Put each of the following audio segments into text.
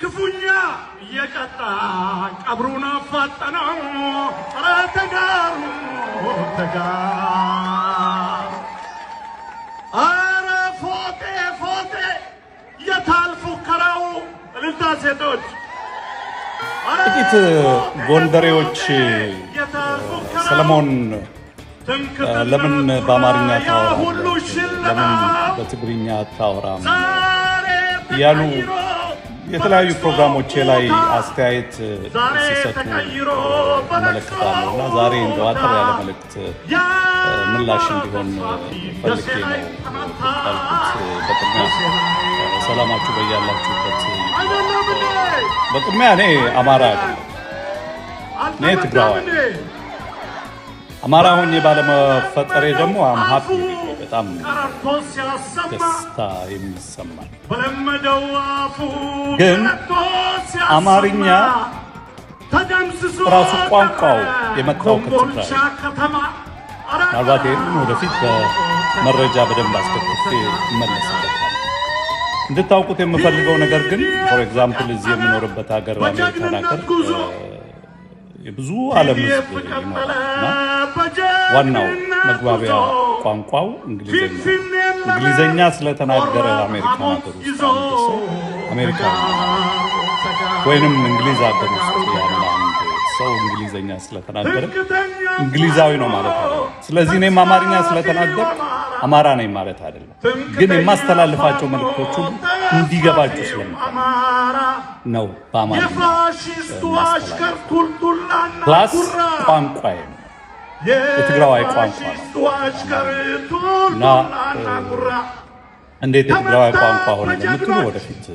ክፉኛ እየቀጣ ቀብሩን አፋጠነው ተጋሩ አረ ፎቴ የታል ፉከራው እልልታ ሴቶች ጥቂት ጎንደሬዎች ሰለሞን ለምን በአማርኛ ታወራለህ ለምን በትግርኛ አታወራም ያሉ የተለያዩ ፕሮግራሞች ላይ አስተያየት ሲሰጡ መለክታለሁና ዛሬ እንደው አጠር ያለ መልእክት ምላሽ እንዲሆን ፈልጌ ነው በቅድሚያ ሰላማችሁ በያላችሁበት በቅድሚያ እኔ አማራ አይደለም እኔ ትግራዋይ አማራ ሆኜ ባለመፈጠሬ ደግሞ አምሃፕ በጣም ደስታ የሚሰማኝ ግን አማርኛ ራሱ ቋንቋው የመጣው ከትግራይ ምናልባት ይህን ወደፊት በመረጃ በደንብ አስከትፌ እመለስበታለሁ። እንድታውቁት የምፈልገው ነገር ግን ፎር ኤግዛምፕል እዚህ የምኖርበት ሀገር አሜሪካን ሀገር የብዙ ዓለም ሕዝብ ይኖራልና ዋናው መግባቢያ ቋንቋው እንግሊዘኛ ስለተናገረ አሜሪካን ሀገር ውስጥ አሜሪካን ወይንም እንግሊዝ ሀገር ውስጥ ያለ አንድ ሰው እንግሊዘኛ ስለተናገረ እንግሊዛዊ ነው ማለት አይደለም። ስለዚህ እኔም አማርኛ ስለተናገር አማራ ነኝ ማለት አይደለም። ግን የማስተላልፋቸው መልእክቶች ሁሉ እንዲገባችሁ ስለምፈልግ ነው በአማርኛ ፕላስ ቋንቋዬ የትግራዋይ ቋንቋ ነው እና እንዴት የትግራዋይ ቋንቋ ሆነ ለምትሉ ወደፊት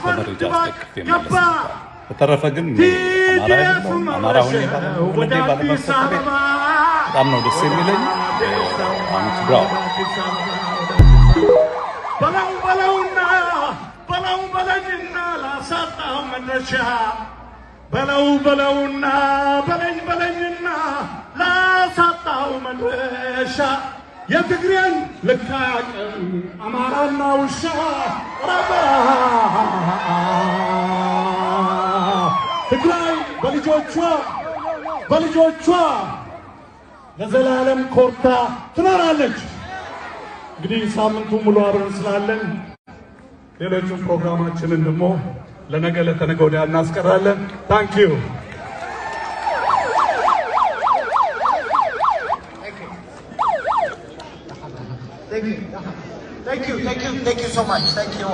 በመረጃ አስደግፌ እመለስበታለሁ። በተረፈ ግን አማራ አይደለም አማራ ሆኜ ባለመፈጠሬ በጣም ነው ደስ የሚለኝ። ትግራዋይ በለውና ላሳጣው መነሻ በለውና በለኝና ላሳጣው መነሻ የትግሬን ልካቀም አማራና ውሻ ትግራይ በልጆቿ ለዘላለም ኮርታ ትኖራለች። እንግዲህ ሳምንቱ ሙሉ አብረን ስላለን ሌሎቹን ፕሮግራማችንን ደግሞ ለነገ ለተነገ ወዲያ እናስቀራለን። ታንክ ዩ Thank you so much. Thank you.